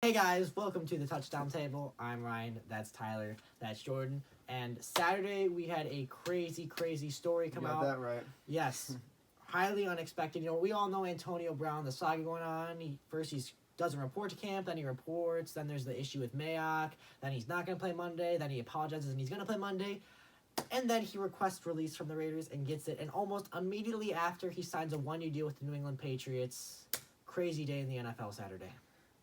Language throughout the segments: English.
Hey guys, welcome to the Touchdown Table. I'm Ryan, that's Tyler, that's Jordan. And Saturday we had a crazy story come out. You got that right. Yes, highly unexpected. We all know Antonio Brown, the saga going on. He doesn't report to camp, then he reports, then there's the issue with Mayock, then he's not going to play Monday, then he apologizes and he's going to play Monday. And then he requests release from the Raiders and gets it. And almost immediately after, he signs a one-year deal with the New England Patriots. Crazy day in the NFL Saturday.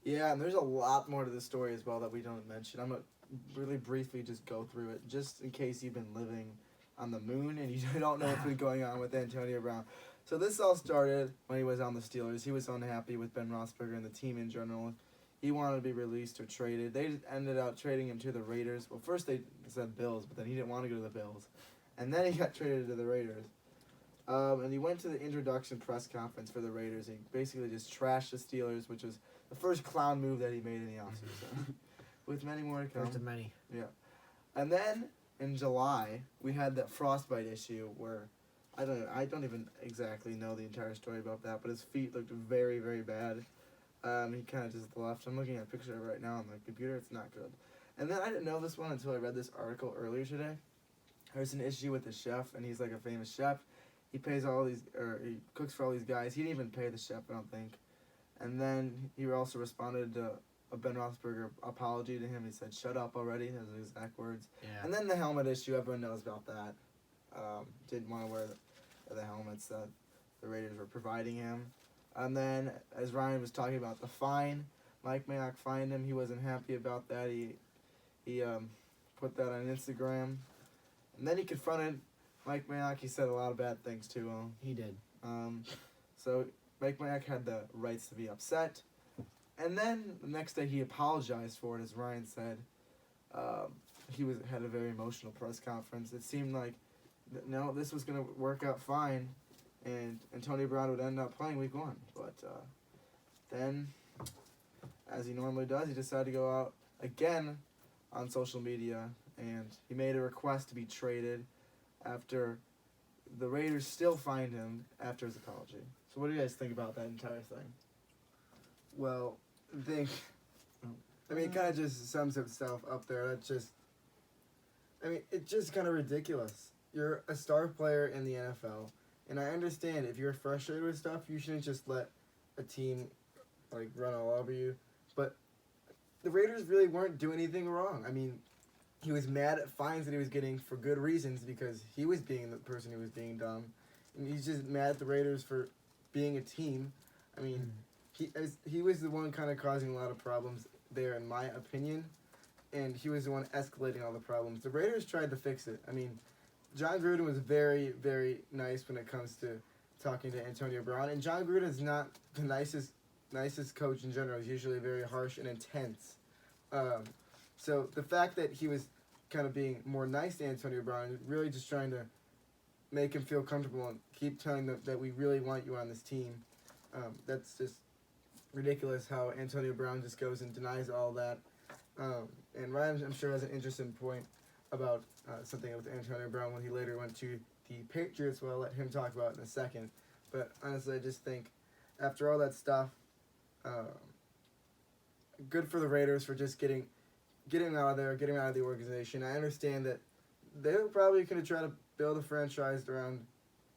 Yeah, and there's a lot more to the story as well that we don't mention. I'm going to really briefly just go through it, just in case you've been living on the moon and you don't know what's been going on with Antonio Brown. So this all started when he was on the Steelers. He was unhappy with Ben Roethlisberger and the team in general. He wanted to be released or traded. They ended up trading him to the Raiders. Well, first they said Bills, but then he didn't want to go to the Bills. And then he got traded to the Raiders. And he went to the introduction press conference for the Raiders. He basically just trashed the Steelers, which was the first clown move that he made in the offseason. With many more to come. First of many. Yeah. And then in July, we had that frostbite issue where I don't even exactly know the entire story about that, but his feet looked very, very bad. He kind of just left. I'm looking at a picture of it right now on my computer. It's not good. And then I didn't know this one until I read this article earlier today. There's an issue with the chef, and he's like a famous chef. He pays he cooks for all these guys. He didn't even pay the chef, I don't think. And then he also responded to a Ben Roethlisberger apology to him. He said, "Shut up already," those are his exact words. Yeah. And then the helmet issue, everyone knows about that. Didn't want to wear the helmets that the Raiders were providing him. And then, as Ryan was talking about the fine, Mike Mayock fined him. He wasn't happy about that. He put that on Instagram. And then he confronted Mike Mayock. He said a lot of bad things to him. He did. So Mike Mayock had the rights to be upset. And then the next day he apologized for it, as Ryan said. He had a very emotional press conference. It seemed like, this was going to work out fine. And Antonio Brown would end up playing week 1. But then, as he normally does, he decided to go out again on social media. And he made a request to be traded after the Raiders still fined him after his apology. So what do you guys think about that entire thing? Well, it kind of just sums itself up there. It's just kind of ridiculous. You're a star player in the NFL. And I understand if you're frustrated with stuff, you shouldn't just let a team run all over you. But the Raiders really weren't doing anything wrong. He was mad at fines that he was getting for good reasons because he was being the person who was being dumb. And he's just mad at the Raiders for being a team. He was the one kind of causing a lot of problems there, in my opinion. And he was the one escalating all the problems. The Raiders tried to fix it. John Gruden was very, very nice when it comes to talking to Antonio Brown. And John Gruden is not the nicest coach in general. He's usually very harsh and intense. So the fact that he was kind of being more nice to Antonio Brown, really just trying to make him feel comfortable and keep telling them that we really want you on this team, that's just ridiculous how Antonio Brown just goes and denies all that. And Ryan, I'm sure, has an interesting point about something with Antonio Brown when he later went to the Patriots. Well, I'll let him talk about it in a second. But honestly, I just think after all that stuff, good for the Raiders for just getting him out of there, getting him out of the organization. I understand that they were probably going to try to build a franchise around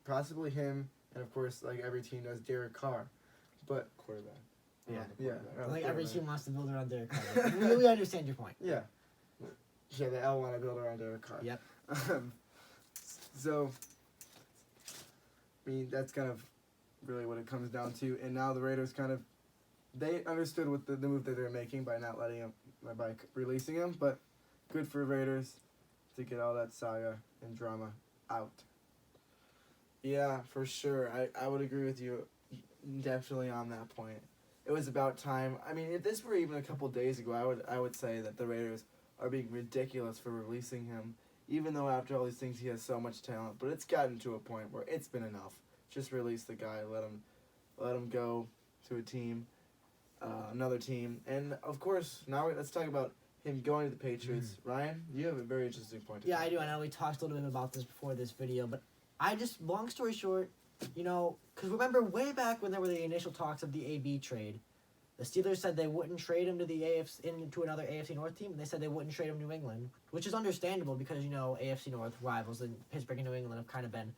possibly him, and of course, like every team does, Derek Carr. But Quarterback. Yeah. Quarterback. Every team wants to build around Derek Carr. we understand your point. Yeah. Yeah, they all want to build around Derek Carr. Yep. So, that's kind of really what it comes down to. And now the Raiders they understood what the move that they were making by not letting him, by releasing him. But good for Raiders to get all that saga and drama out. Yeah, for sure. I would agree with you definitely on that point. It was about time. If this were even a couple days ago, I would say that the Raiders are being ridiculous for releasing him, even though after all these things he has so much talent. But it's gotten to a point where it's been enough. Just release the guy, let him go to a team, another team. And of course, now let's talk about him going to the Patriots. Ryan, you have a very interesting point. Yeah, I do. I know we talked a little bit about this before this video, but long story short, because remember way back when there were the initial talks of the AB trade, The Steelers said they wouldn't trade him to the into another AFC North team, and they said they wouldn't trade him to New England, which is understandable because AFC North rivals and Pittsburgh and New England have kind of been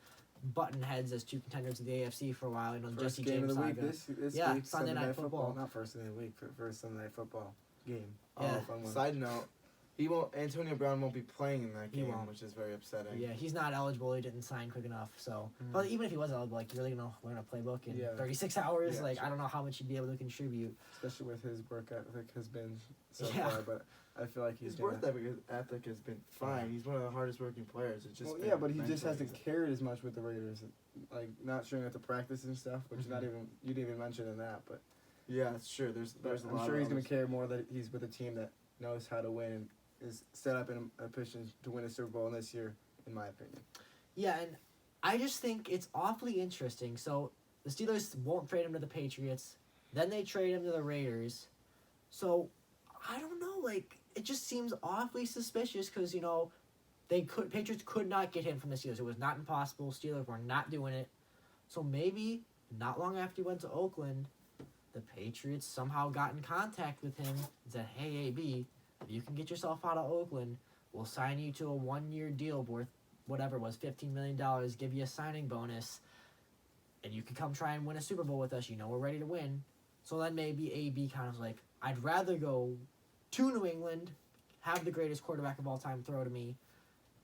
button heads as two contenders of the AFC for a while. First Jesse game James of the week saga. this Yeah, week, Sunday Night Football. Not first day of the week, first Sunday Night Football game. Yeah. Fun one. Side note, Antonio Brown won't be playing in that He game, won't. which is very upsetting. Yeah, he's not eligible. He didn't sign quick enough. So, Mhm. but even if he was eligible, like, you're really gonna learn a playbook in Yeah. 36 hours. Yeah, like, sure. I don't know how much he'd be able to contribute. Especially with his work ethic has been so Yeah. far, but I feel like he's His gonna... work ethic has been fine. He's one of the hardest working players. It's just Well, yeah, but he just mentally hasn't carried as much with the Raiders, like not showing up to practice and stuff, which Mm-hmm. not even you didn't even mention in that. But Yeah, it's true. There's a I'm lot sure of he's going others. to care more that he's with a team that knows how to win and is set up in a position to win a Super Bowl this year, in my opinion. Yeah, and I just think it's awfully interesting. So the Steelers won't trade him to the Patriots. Then they trade him to the Raiders. So I don't know. Like, it just seems awfully suspicious because Patriots could not get him from the Steelers. It was not impossible. Steelers were not doing it. So maybe not long after he went to Oakland, the Patriots somehow got in contact with him and said, "Hey, AB, if you can get yourself out of Oakland, we'll sign you to a 1-year deal worth whatever it was, $15 million, give you a signing bonus, and you can come try and win a Super Bowl with us. We're ready to win." So then maybe AB kind of like, I'd rather go to New England, have the greatest quarterback of all time throw to me,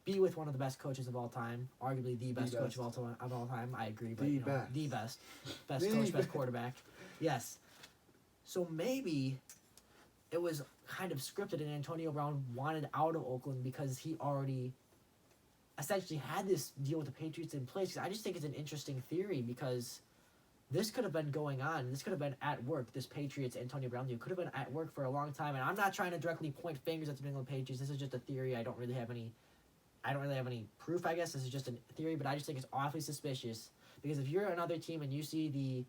be with one of the best coaches of all time, arguably the best coach of all time. I agree, but the best coach, best quarterback. Yes. So maybe it was kind of scripted, and Antonio Brown wanted out of Oakland because he already essentially had this deal with the Patriots in place. I just think it's an interesting theory because this could have been going on. This could have been at work. This Patriots Antonio Brown deal could have been at work for a long time. And I'm not trying to directly point fingers at the New England Patriots. This is just a theory. I don't really have any proof. I guess this is just a theory, but I just think it's awfully suspicious because if you're another team and you see the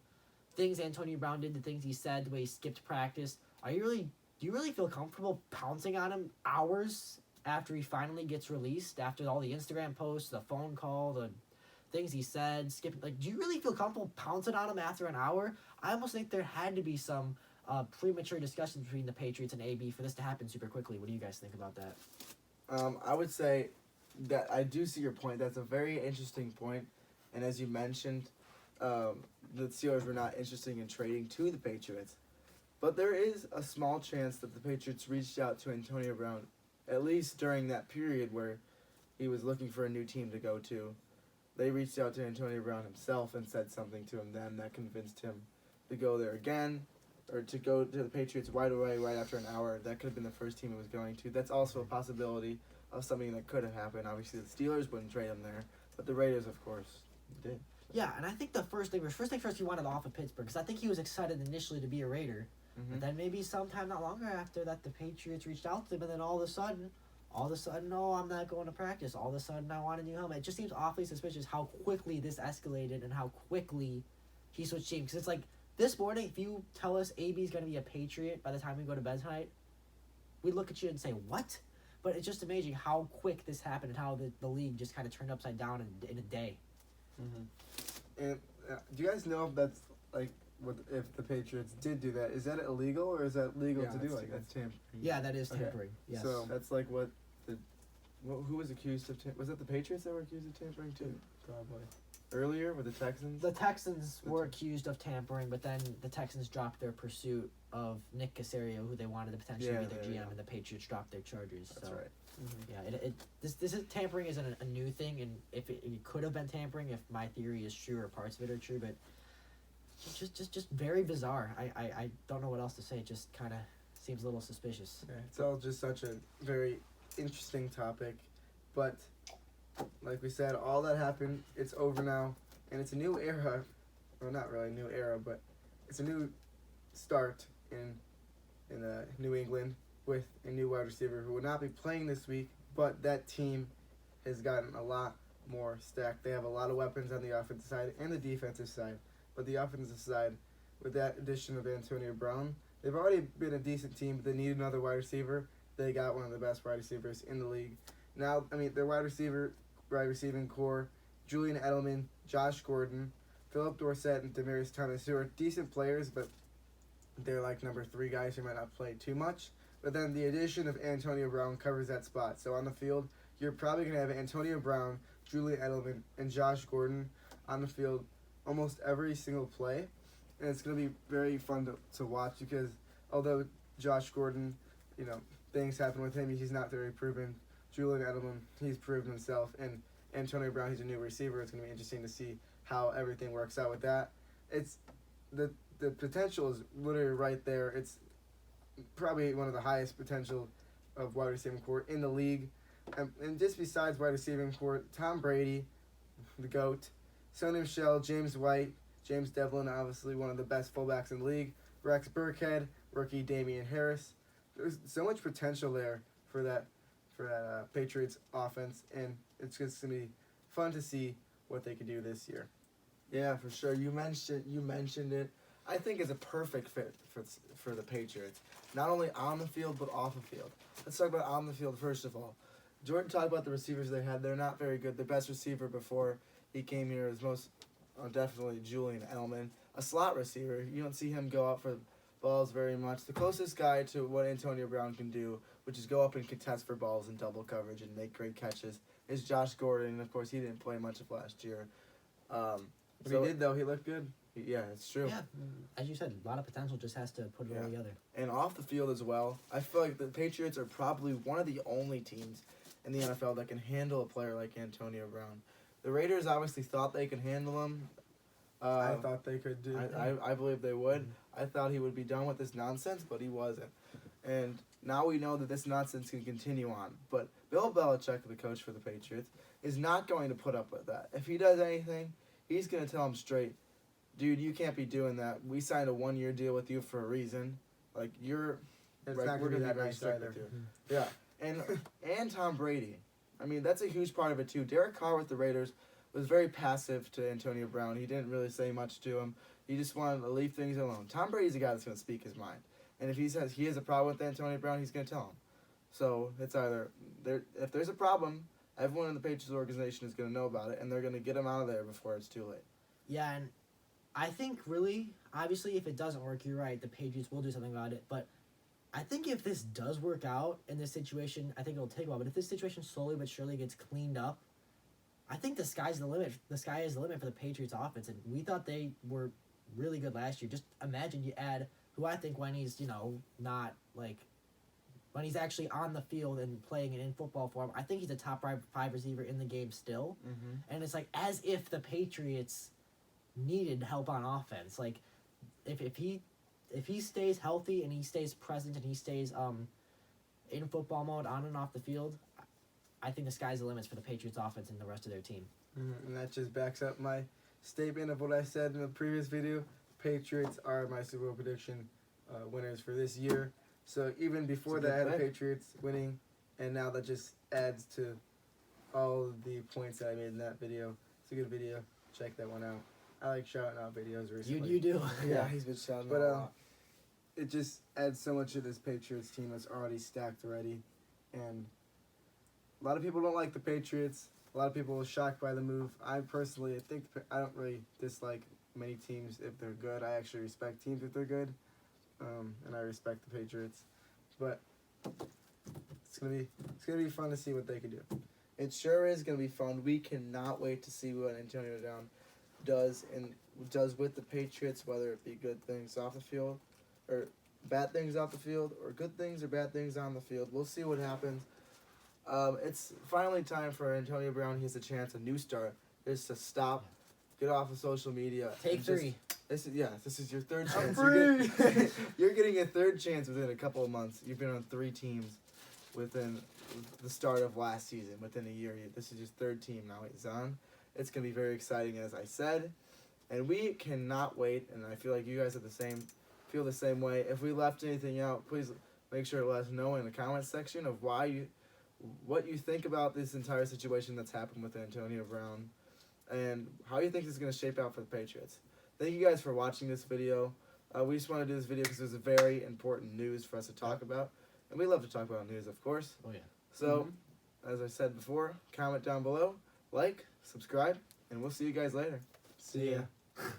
things Antonio Brown did, the things he said, the way he skipped practice, do you really feel comfortable pouncing on him hours after he finally gets released, after all the Instagram posts, the phone call, the things he said, skipping? Like, do you really feel comfortable pouncing on him after an hour? I almost think there had to be some premature discussions between the Patriots and AB for this to happen super quickly. What do you guys think about that? I would say that I do see your point. That's a very interesting point. And as you mentioned, the Steelers were not interested in trading to the Patriots. But there is a small chance that the Patriots reached out to Antonio Brown, at least during that period where he was looking for a new team to go to. They reached out to Antonio Brown himself and said something to him then that convinced him to go there again, or to go to the Patriots right away, right after an hour. That could have been the first team he was going to. That's also a possibility of something that could have happened. Obviously, the Steelers wouldn't trade him there, but the Raiders, of course, did. Yeah, and I think the first thing first, he wanted off of Pittsburgh because I think he was excited initially to be a Raider. But then maybe sometime not longer after that, the Patriots reached out to him, and then all of a sudden, no, I'm not going to practice. All of a sudden, I want a new helmet. It just seems awfully suspicious how quickly this escalated and how quickly he switched teams. Because it's like, this morning, if you tell us AB's going to be a Patriot by the time we go to bed tonight, we'd look at you and say, what? But it's just amazing how quick this happened and how the league just kind of turned upside down in a day. Mm-hmm. And do you guys know if that's, like, if the Patriots did do that? Is that illegal or is that legal to do like that? That's tampering. Yeah, that is Okay. tampering. Yes. So- That's like what who was accused of was it the Patriots that were accused of tampering too? Probably. Earlier with the Texans? The Texans were accused of tampering, but then the Texans dropped their pursuit of Nick Caserio, who they wanted to potentially Yeah, be their there we GM, go. and the Patriots dropped their charges. That's so, right. Yeah, this is tampering isn't a new thing, and if it could have been tampering if my theory is true or parts of it are true, but just very bizarre. I don't know what else to say. It just kind of seems a little suspicious. Yeah, it's all just such a very interesting topic, but like we said, all that happened, it's over now, and it's a new era. Well, not really a new era, but it's a new start in New England with a new wide receiver who will not be playing this week, but that team has gotten a lot more stacked. They have a lot of weapons on the offensive side and the defensive side, but the offensive side, with that addition of Antonio Brown, they've already been a decent team, but they need another wide receiver. They got one of the best wide receivers in the league. Now, I mean, their wide receiving core, Julian Edelman, Josh Gordon, Philip Dorsett, and Demaryius Thomas, who are decent players, but they're like number 3 guys who might not play too much. But then the addition of Antonio Brown covers that spot. So on the field, you're probably going to have Antonio Brown, Julian Edelman, and Josh Gordon on the field almost every single play. And it's going to be very fun to watch because although Josh Gordon, things happen with him, he's not very proven. Julian Edelman, he's proven himself. And Antonio Brown, he's a new receiver. It's going to be interesting to see how everything works out with that. It's the potential is literally right there. It's probably one of the highest potential of wide receiving core in the league. And just besides wide receiving core, Tom Brady, the GOAT, Sonny Michel, James White, James Devlin, obviously one of the best fullbacks in the league, Rex Burkhead, rookie Damian Harris. There's so much potential there for that Patriots offense, and it's just going to be fun to see what they can do this year. Yeah, for sure. You mentioned it. I think it's a perfect fit for the Patriots. Not only on the field, but off the field. Let's talk about on the field first of all. Jordan talked about the receivers they had. They're not very good. The best receiver before he came here is most definitely Julian Edelman. A slot receiver. You don't see him go out for balls very much. The closest guy to what Antonio Brown can do, which is go up and contest for balls in double coverage and make great catches, is Josh Gordon. And, of course, he didn't play much of last year. He did, though. He looked good. Yeah, it's true. Yeah, as you said, a lot of potential, just has to put it all together. And off the field as well, I feel like the Patriots are probably one of the only teams in the NFL that can handle a player like Antonio Brown. The Raiders obviously thought they could handle him. I thought they could do. I believe they would. I thought he would be done with this nonsense, but he wasn't. And now we know that this nonsense can continue on. But Bill Belichick, the coach for the Patriots, is not going to put up with that. If he does anything, he's going to tell him straight, dude, you can't be doing that. We signed a 1-year deal with you for a reason. Like, we're not going to be that nice either. Yeah, and Tom Brady. I mean, that's a huge part of it, too. Derek Carr with the Raiders was very passive to Antonio Brown. He didn't really say much to him. He just wanted to leave things alone. Tom Brady's a guy that's going to speak his mind. And if he says he has a problem with Antonio Brown, he's going to tell him. So it's either, if there's a problem, everyone in the Patriots organization is going to know about it, and they're going to get him out of there before it's too late. Yeah, and I think really, obviously, if it doesn't work, you're right, the Patriots will do something about it. But I think if this does work out in this situation, I think it'll take a while. But if this situation slowly but surely gets cleaned up, I think the sky's the limit. The sky is the limit for the Patriots offense. And we thought they were really good last year. Just imagine you add who I think when he's, not like, when he's actually on the field and playing it in football form, I think he's a top 5 receiver in the game still. Mm-hmm. And it's like as if the Patriots needed help on offense. Like if he stays healthy and he stays present and he stays in football mode on and off the field, I think the sky's the limits for the Patriots offense and the rest of their team. And that just backs up my statement of what I said in the previous video. Patriots are my Super Bowl prediction winners for this year. So even before that, I had the Patriots winning, and now that just adds to all the points that I made in that video. It's a good video. Check that one out. I like shouting out videos recently. You do. Yeah, he's been shouting out a lot. It just adds so much to this Patriots team that's already stacked already. And a lot of people don't like the Patriots. A lot of people are shocked by the move. I personally, I don't really dislike many teams if they're good. I actually respect teams if they're good. And I respect the Patriots. But it's gonna be fun to see what they can do. It sure is going to be fun. We cannot wait to see what Antonio Brown does with the Patriots, whether it be good things off the field or bad things off the field or good things or bad things on the field. We'll see what happens. It's finally time for Antonio Brown. He has a chance, a new start. Is to stop, get off of social media. Take 3. This is your third I'm chance. free. You're getting a third chance within a couple of months. You've been on 3 teams within the start of last season. Within a year, this is your third team now he's on. It's gonna be very exciting, as I said, and we cannot wait. And I feel like you guys are feel the same way. If we left anything out, please make sure to let us know in the comments section of what you think about this entire situation that's happened with Antonio Brown, and how you think this is gonna shape out for the Patriots. Thank you guys for watching this video. We just want to do this video because it was a very important news for us to talk about. And we love to talk about news, of course. Oh, yeah. So, as I said before, comment down below, like, subscribe, and we'll see you guys later. See ya.